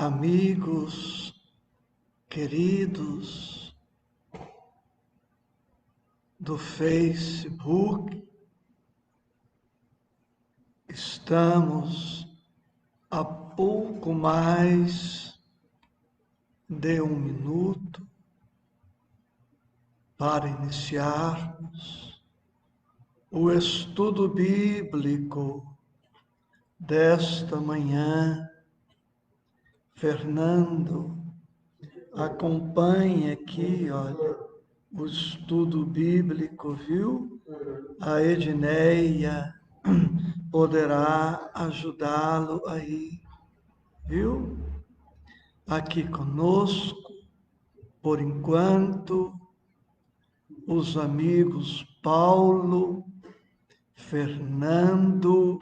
amigos queridos do Facebook, estamos a pouco mais de 1 minuto para iniciarmos o estudo bíblico desta manhã. Fernando, acompanhe aqui, olha, o estudo bíblico, viu? A Edneia poderá ajudá-lo aí, viu? Aqui conosco, por enquanto, os amigos Paulo, Fernando,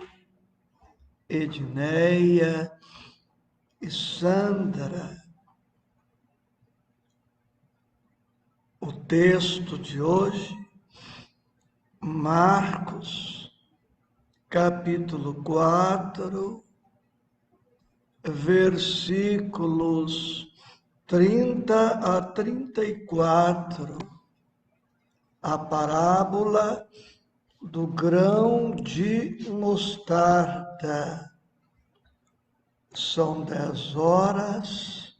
Edneia e Sandra. O texto de hoje, Marcos, capítulo 4, versículos 30 a 34, a parábola do grão de mostarda. São 10 horas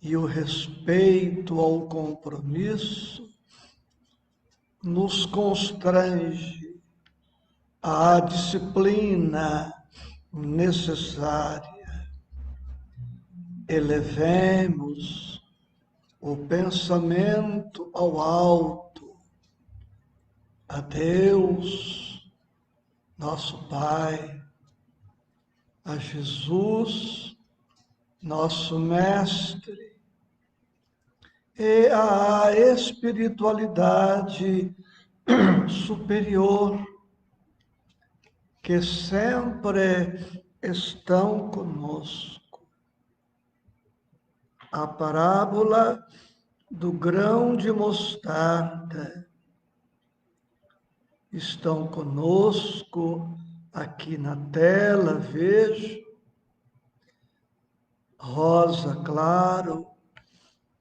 e o respeito ao compromisso nos constrange à disciplina necessária. Elevemos o pensamento ao alto, a Deus, nosso Pai, a Jesus, nosso Mestre, e à espiritualidade superior, que sempre estão conosco. A parábola do grão de mostarda. Estão conosco aqui na tela, vejo, Rosa Claro,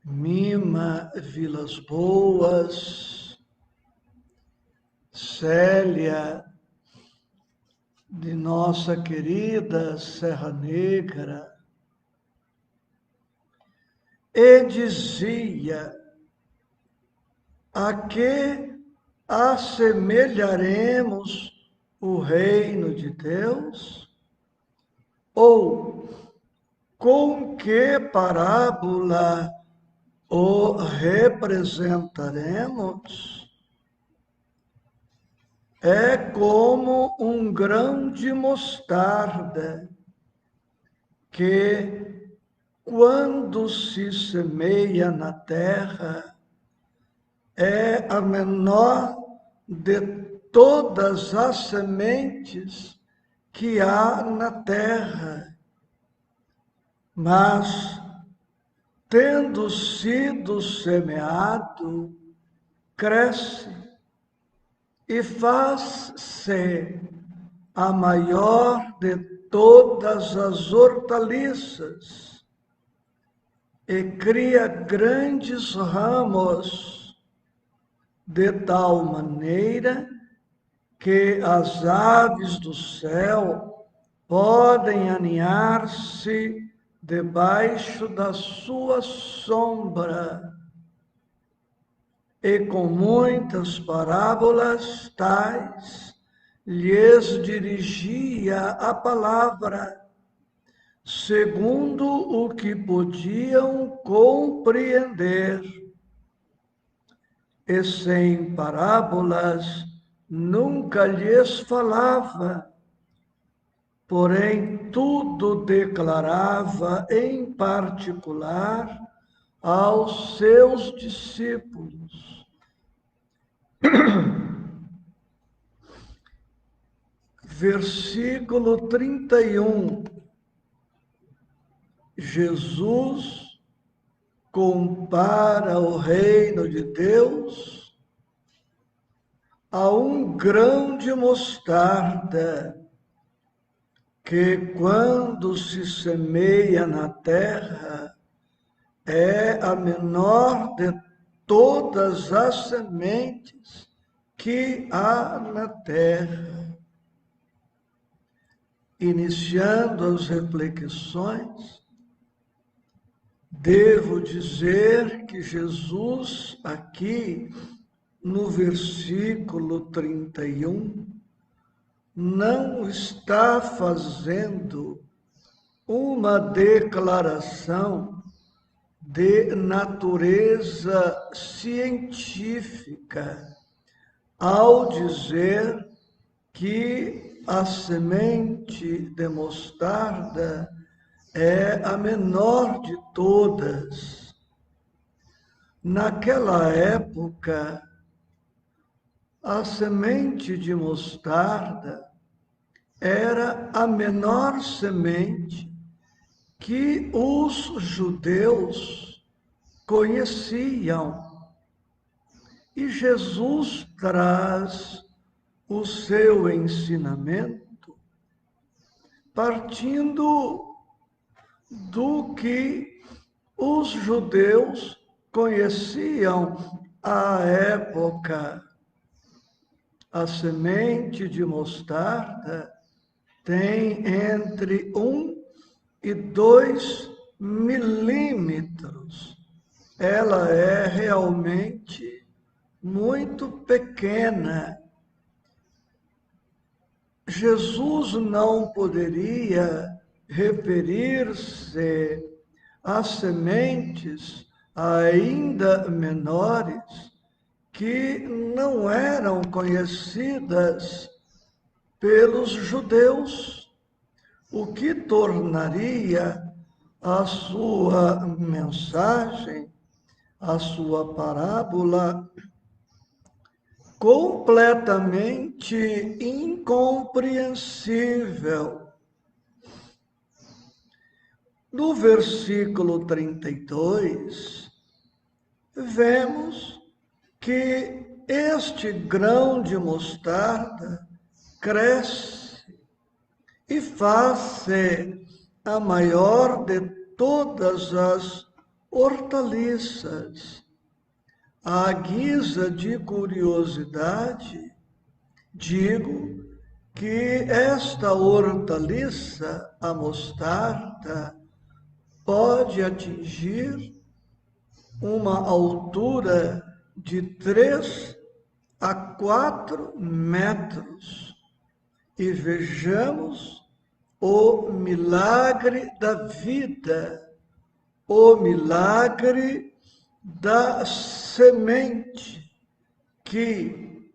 Mima Vilas Boas, Célia, de nossa querida Serra Negra, e dizia: a que assemelharemos o reino de Deus? Ou com que parábola o representaremos? É como um grão de mostarda que, quando se semeia na terra, é a menor de todas as sementes que há na terra. Mas, tendo sido semeado, cresce e faz-se a maior de todas as hortaliças e cria grandes ramos, de tal maneira que as aves do céu podem aninhar-se debaixo da sua sombra. E com muitas parábolas tais lhes dirigia a palavra, segundo o que podiam compreender. E sem parábolas nunca lhes falava, porém tudo declarava em particular aos seus discípulos. Versículo 31. Jesus compara o reino de Deus a um grão de mostarda que quando se semeia na terra, é a menor de todas as sementes que há na terra. Iniciando as reflexões, devo dizer que Jesus, aqui no versículo 31, não está fazendo uma declaração de natureza científica ao dizer que a semente de mostarda é a menor de todas. Naquela época, a semente de mostarda era a menor semente que os judeus conheciam. E Jesus traz o seu ensinamento partindo do que os judeus conheciam à época. A semente de mostarda tem entre 1 e 2 milímetros. Ela é realmente muito pequena. Jesus não poderia referir-se a sementes ainda menores que não eram conhecidas pelos judeus, o que tornaria a sua mensagem, a sua parábola, completamente incompreensível. No versículo 32, vemos que este grão de mostarda cresce e faz-se a maior de todas as hortaliças. À guisa de curiosidade, digo que esta hortaliça, a mostarda, pode atingir uma altura de 3 a 4 metros. E vejamos o milagre da vida, o milagre da semente, que,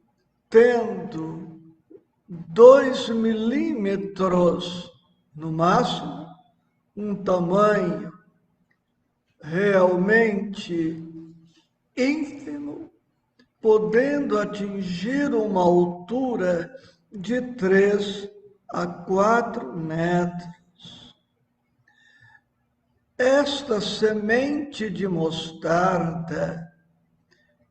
tendo 2 milímetros no máximo, um tamanho realmente ínfimo, podendo atingir uma altura de 3 a 4 metros. Esta semente de mostarda,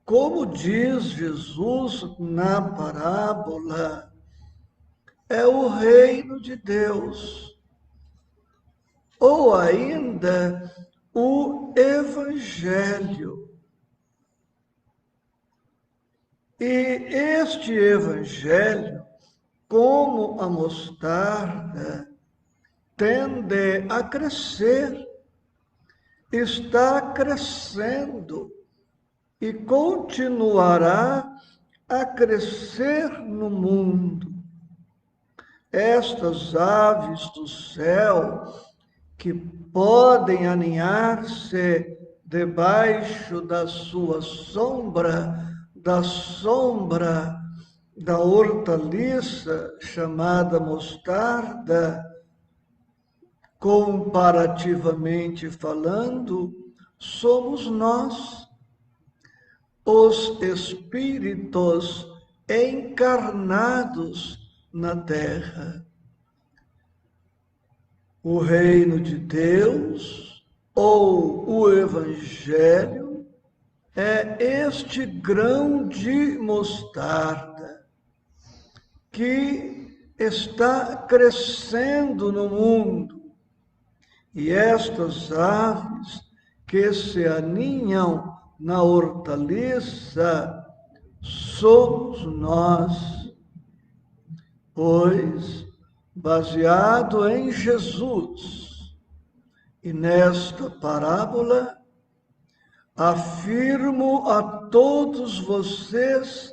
como diz Jesus na parábola, é o reino de Deus, ou ainda o Evangelho. E este Evangelho, como a mostarda, tende a crescer, está crescendo e continuará a crescer no mundo. Estas aves do céu, que podem aninhar-se debaixo da sua sombra, da sombra da hortaliça chamada mostarda, comparativamente falando, somos nós, os espíritos encarnados na terra. O reino de Deus, ou o Evangelho, é este grão de mostarda que está crescendo no mundo, e estas aves que se aninham na hortaliça somos nós, pois, baseado em Jesus e nesta parábola, afirmo a todos vocês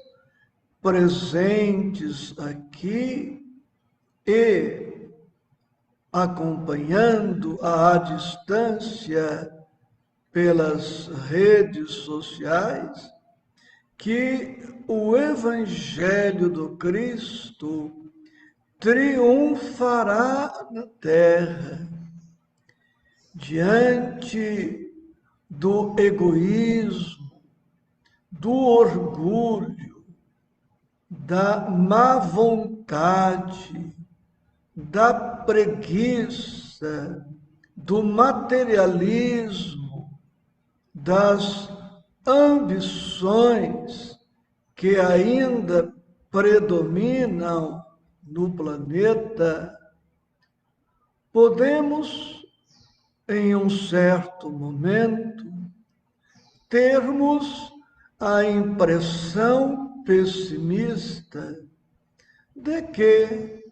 presentes aqui e acompanhando à distância pelas redes sociais, que o Evangelho do Cristo triunfará na terra diante do egoísmo, do orgulho, da má vontade, da preguiça, do materialismo, das ambições que ainda predominam no planeta. Podemos, em um certo momento, termos a impressão pessimista de que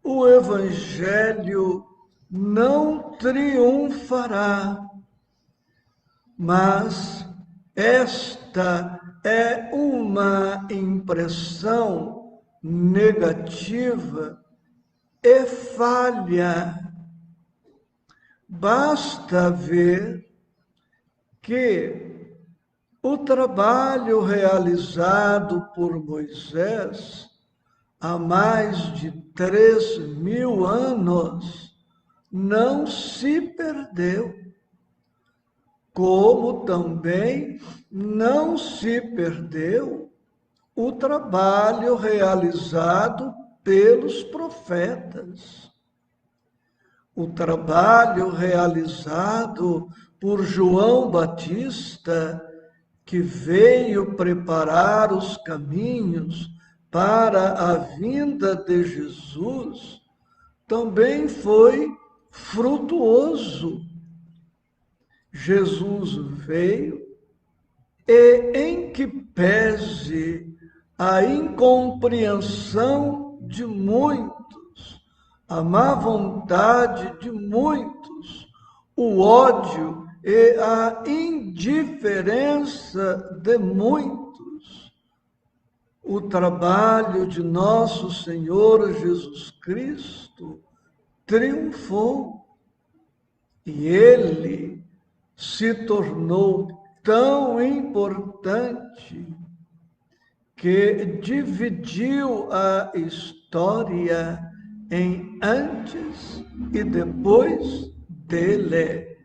o Evangelho não triunfará, mas esta é uma impressão negativa e falha. Basta ver que o trabalho realizado por Moisés há mais de 3.000 anos não se perdeu, como também não se perdeu o trabalho realizado pelos profetas. O trabalho realizado por João Batista, que veio preparar os caminhos para a vinda de Jesus, também foi frutuoso. Jesus veio e, em que pese a incompreensão de muitos, a má vontade de muitos, o ódio e a indiferença de muitos, o trabalho de nosso Senhor Jesus Cristo triunfou e ele se tornou tão importante que dividiu a história em antes e depois dele.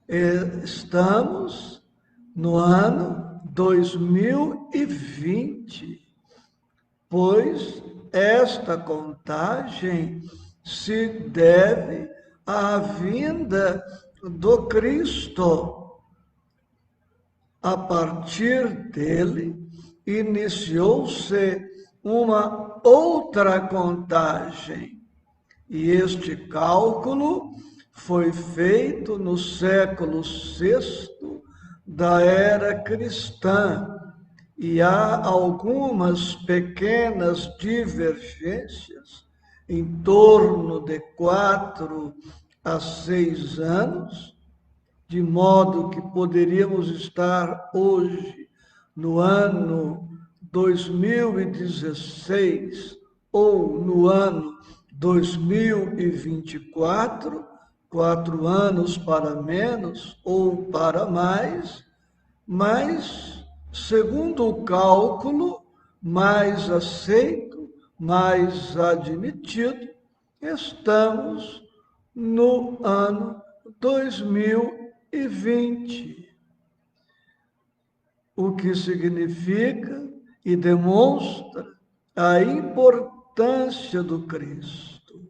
Estamos no ano 2020, pois esta contagem se deve à vinda do Cristo. A partir dele, iniciou-se uma outra contagem, e este cálculo foi feito no século VI da era cristã, e há algumas pequenas divergências em torno de 4 a 6 anos, de modo que poderíamos estar hoje no ano 2016 ou no ano 2024, 4 anos para menos ou para mais, mas, segundo o cálculo mais aceito, mais admitido, estamos no ano 2020, o que significa e demonstra a importância do Cristo.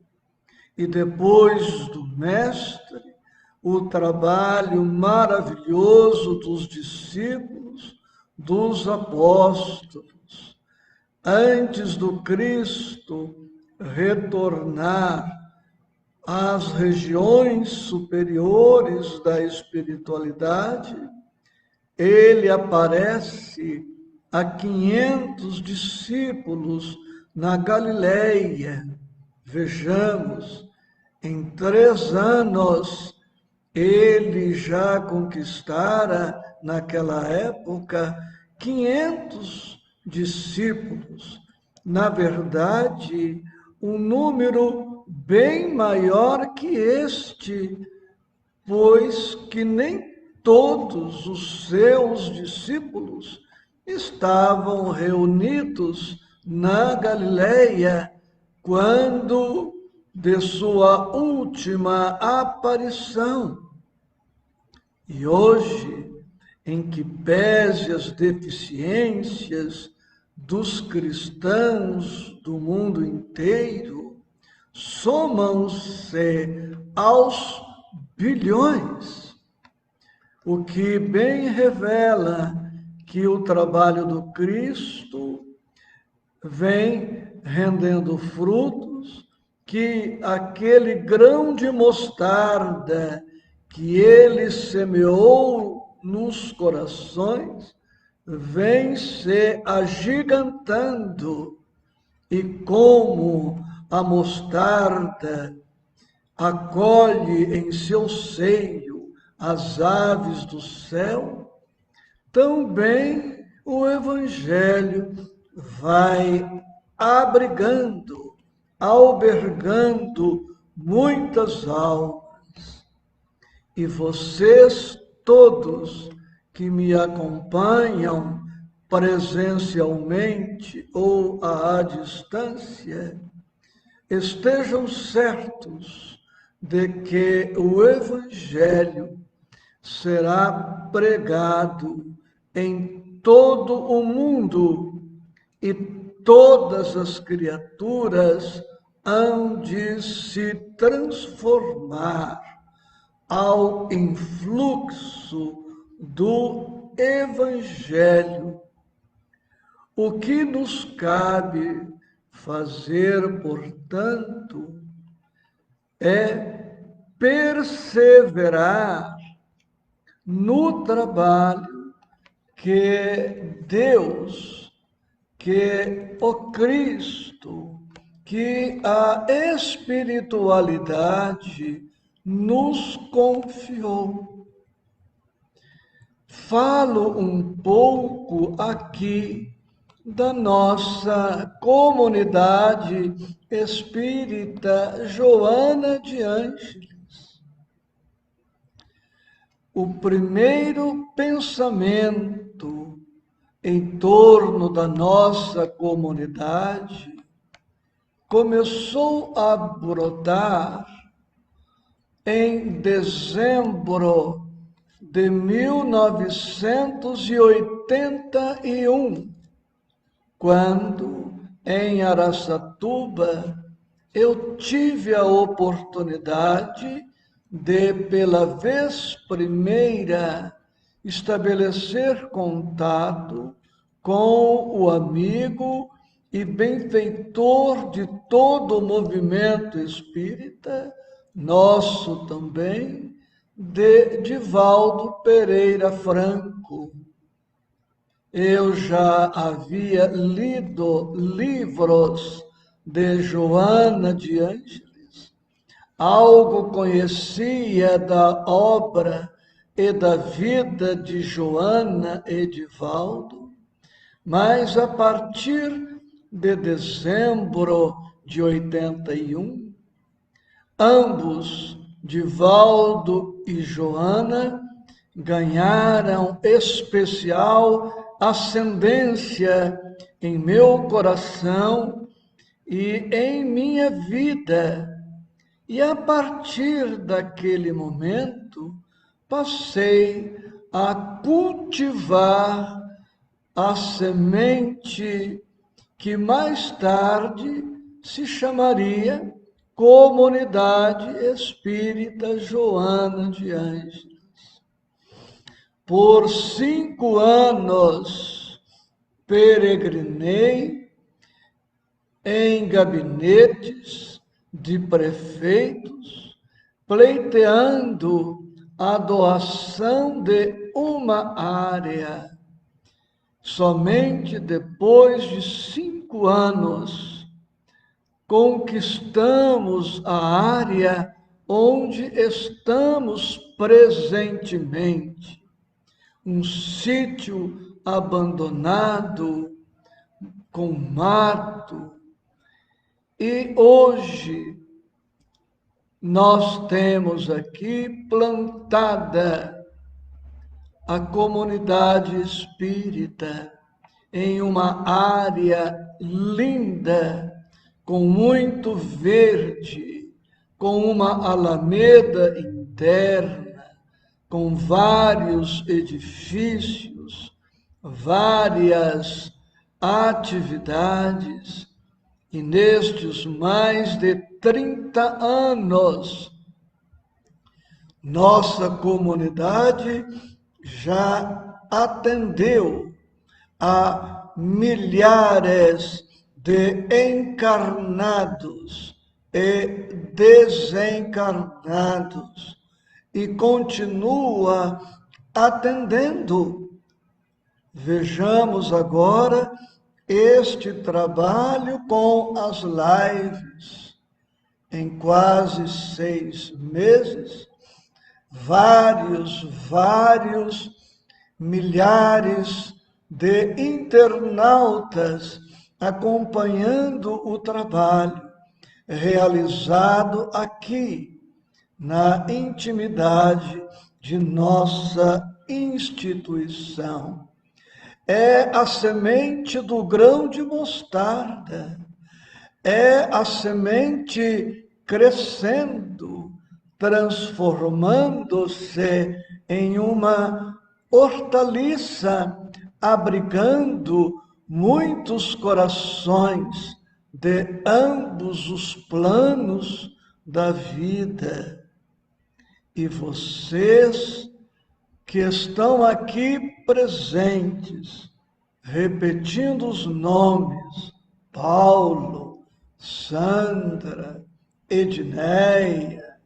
E depois do Mestre, o trabalho maravilhoso dos discípulos, dos apóstolos. Antes do Cristo retornar às regiões superiores da espiritualidade, ele aparece a 500 discípulos na Galileia. Vejamos, em 3 anos, ele já conquistara, naquela época, 500 discípulos. Na verdade, um número bem maior que este, pois que nem todos os seus discípulos estavam reunidos na Galileia quando de sua última aparição. E hoje, em que pese as deficiências dos cristãos do mundo inteiro, somam-se aos bilhões, o que bem revela que o trabalho do Cristo vem rendendo frutos, que aquele grão de mostarda que ele semeou nos corações vem se agigantando, e como a mostarda acolhe em seu seio as aves do céu, também o Evangelho vai abrigando, albergando muitas almas. E vocês todos que me acompanham presencialmente ou à distância, estejam certos de que o Evangelho será pregado em todo o mundo e todas as criaturas hão de se transformar ao influxo do Evangelho. O que nos cabe fazer, portanto, é perseverar no trabalho que Deus, que o Cristo, que a espiritualidade nos confiou. Falo um pouco aqui da nossa comunidade espírita Joana de Ângeles. O primeiro pensamento em torno da nossa comunidade começou a brotar em dezembro de 1981, quando, em Araçatuba, eu tive a oportunidade de, pela vez primeira, estabelecer contato com o amigo e benfeitor de todo o movimento espírita, nosso também, de Divaldo Pereira Franco. Eu já havia lido livros de Joana de Ângeles, algo conhecia da obra e da vida de Joana e Divaldo, mas a partir de dezembro de 81, ambos, Divaldo e Joana, ganharam especial ascendência em meu coração e em minha vida. E a partir daquele momento, passei a cultivar a semente que mais tarde se chamaria Comunidade Espírita Joana de Ângeles. Por 5 anos peregrinei em gabinetes de prefeitos, pleiteando a doação de uma área. Somente depois de 5 anos conquistamos a área onde estamos presentemente, um sítio abandonado, com mato, e hoje nós temos aqui plantada a comunidade espírita em uma área linda, com muito verde, com uma alameda interna, com vários edifícios, várias atividades, e nestes mais de 30 anos, nossa comunidade já atendeu a milhares de encarnados e desencarnados e continua atendendo. Vejamos agora este trabalho com as lives. Em quase 6 meses, vários milhares de internautas acompanhando o trabalho realizado aqui, na intimidade de nossa instituição. É a semente do grão de mostarda, é a semente crescendo, transformando-se em uma hortaliça, abrigando muitos corações de ambos os planos da vida. E vocês que estão aqui presentes, repetindo os nomes, Paulo, Sandra, Edneia,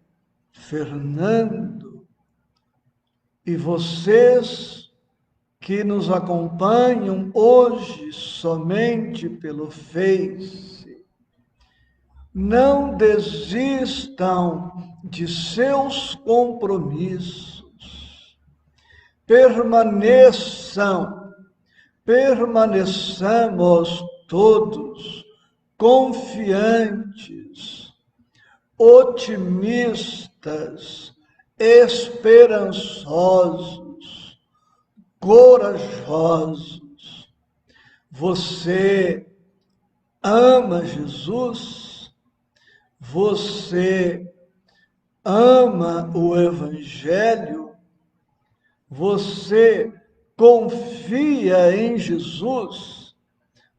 Fernando, e vocês que nos acompanham hoje somente pelo Face, não desistam de seus compromissos, permaneçamos todos confiantes, otimistas, esperançosos, corajosos. Você ama Jesus? Você ama o Evangelho? Você confia em Jesus?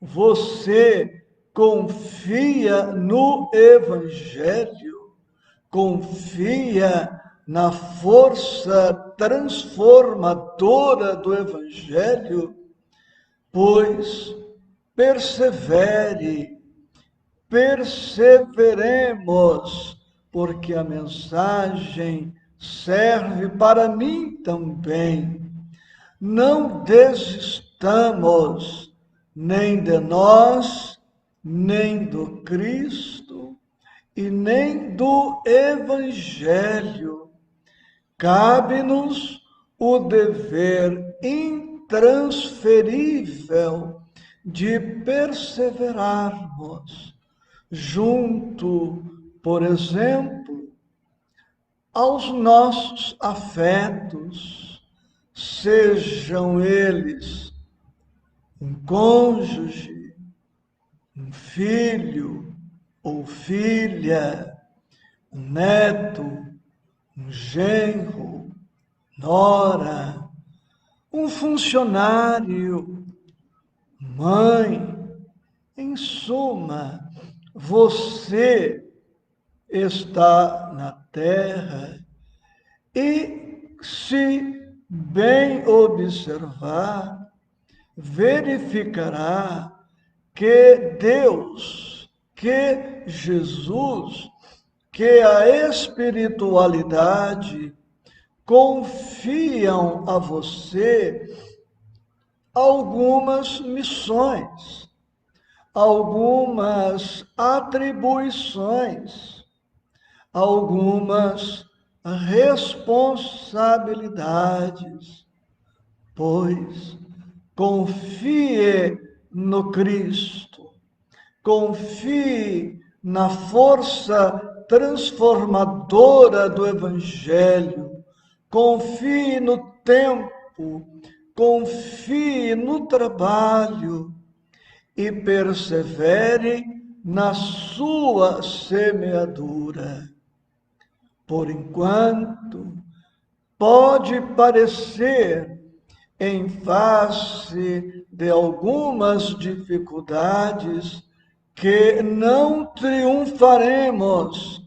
Você confia no Evangelho? Confia na força transformadora do Evangelho? Pois perseveremos, porque a mensagem serve para mim também. Não desistamos nem de nós, nem do Cristo e nem do Evangelho. Cabe-nos o dever intransferível de perseverarmos junto, por exemplo, aos nossos afetos, sejam eles um cônjuge, um filho ou filha, um neto, um genro, nora, um funcionário, mãe. Em suma, você está na terra e, se bem observar, verificará que Deus que Jesus, que a espiritualidade confiam a você algumas missões, algumas atribuições, algumas responsabilidades, pois confie no Cristo, confie na força transformadora do Evangelho, confie no tempo, confie no trabalho e persevere na sua semeadura. Por enquanto, pode parecer, em face de algumas dificuldades, que não triunfaremos,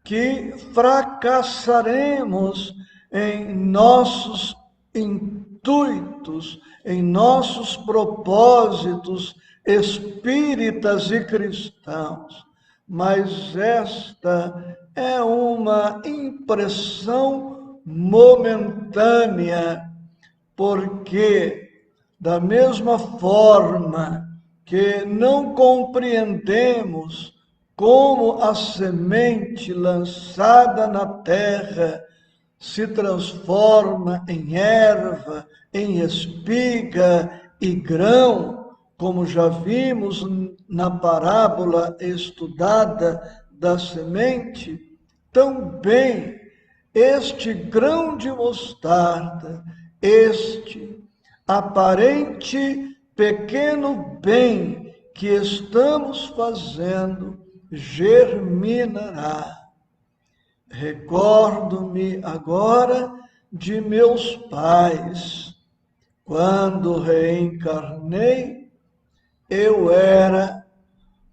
que fracassaremos em nossos intuitos, em nossos propósitos espíritas e cristãos. Mas esta é uma impressão momentânea, porque da mesma forma que não compreendemos como a semente lançada na terra se transforma em erva, em espiga e grão, como já vimos na parábola estudada da semente, também este grão de mostarda, este aparente pequeno bem que estamos fazendo, germinará. Recordo-me agora de meus pais. Quando reencarnei, eu era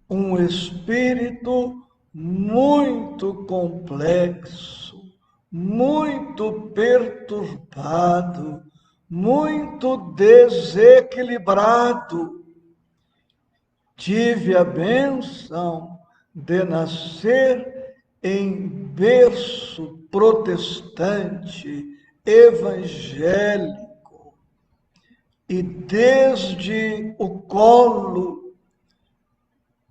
um espírito muito complexo, muito perturbado, muito desequilibrado. Tive a bênção de nascer em berço protestante, evangélico, e desde o colo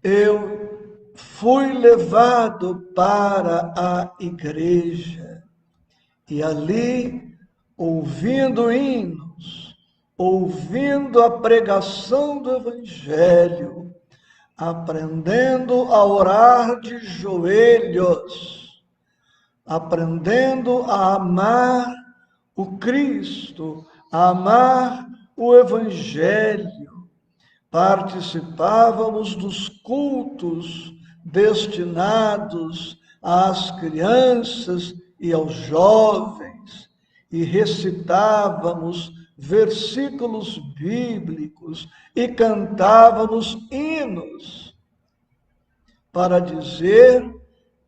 eu fui levado para a igreja e ali, ouvindo hinos, ouvindo a pregação do Evangelho, aprendendo a orar de joelhos, aprendendo a amar o Cristo, a amar o Evangelho, participávamos dos cultos destinados às crianças e aos jovens e recitávamos versículos bíblicos e cantávamos hinos para dizer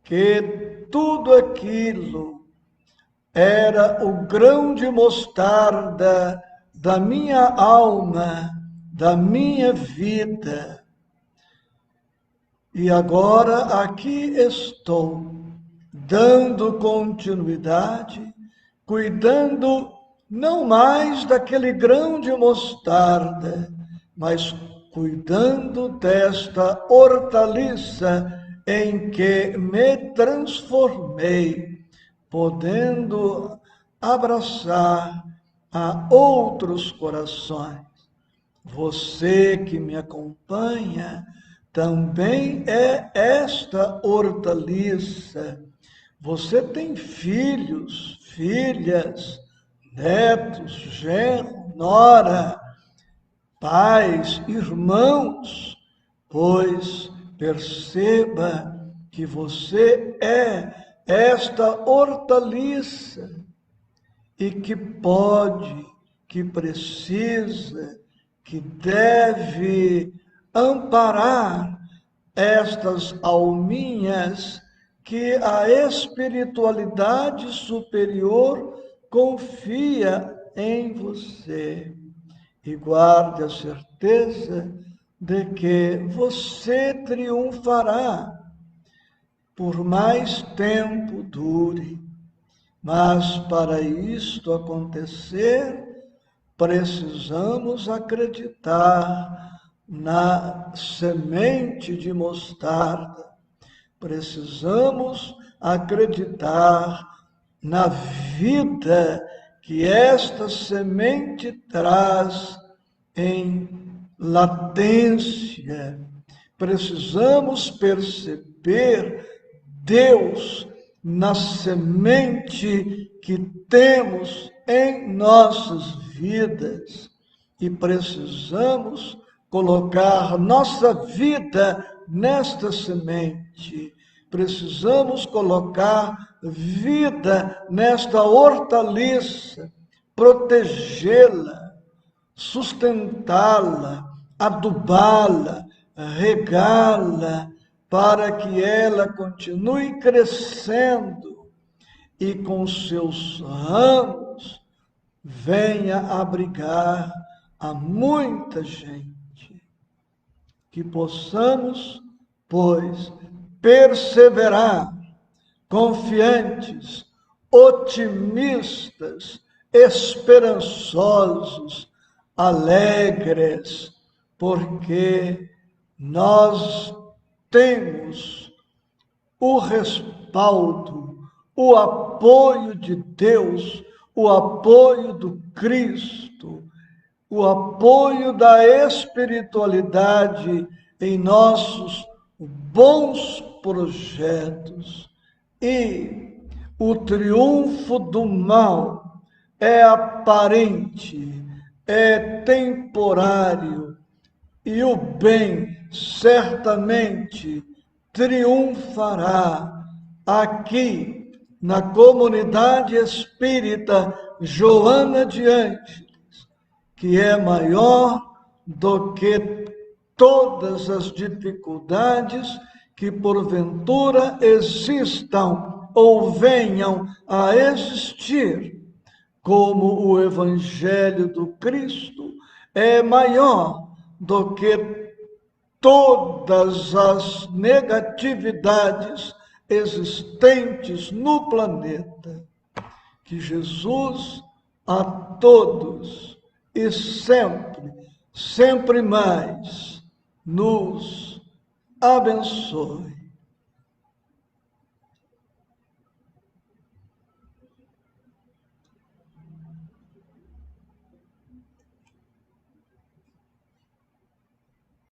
que tudo aquilo era o grão de mostarda da minha alma, da minha vida. E agora aqui estou, dando continuidade, cuidando não mais daquele grão de mostarda, mas cuidando desta hortaliça em que me transformei, podendo abraçar a outros corações. Você que me acompanha também é esta hortaliça. Você tem filhos, filhas, netos, genro, nora, pais, irmãos, pois perceba que você é esta hortaliça e que pode, que precisa, que deve amparar estas alminhas que a espiritualidade superior confia em você. E guarde a certeza de que você triunfará, por mais tempo dure. Mas para isto acontecer, precisamos acreditar na semente de mostarda. Precisamos acreditar na vida que esta semente traz em latência. Precisamos perceber Deus na semente que temos em nossas vidas e precisamos colocar nossa vida nesta semente. Precisamos colocar vida nesta hortaliça, protegê-la, sustentá-la, adubá-la, regá-la, para que ela continue crescendo e com seus ramos venha abrigar a muita gente. Que possamos, pois, perseverar, confiantes, otimistas, esperançosos, alegres, porque nós temos o respaldo, o apoio de Deus, o apoio do Cristo, o apoio da espiritualidade em nossos bons projetos. E o triunfo do mal é aparente, é temporário, e o bem certamente triunfará aqui na comunidade espírita Joana de Ângeles, que é maior do que todas as dificuldades que porventura existam ou venham a existir, como o Evangelho do Cristo é maior do que todas as negatividades existentes no planeta. Que Jesus a todos e sempre, sempre mais, nos abençoe.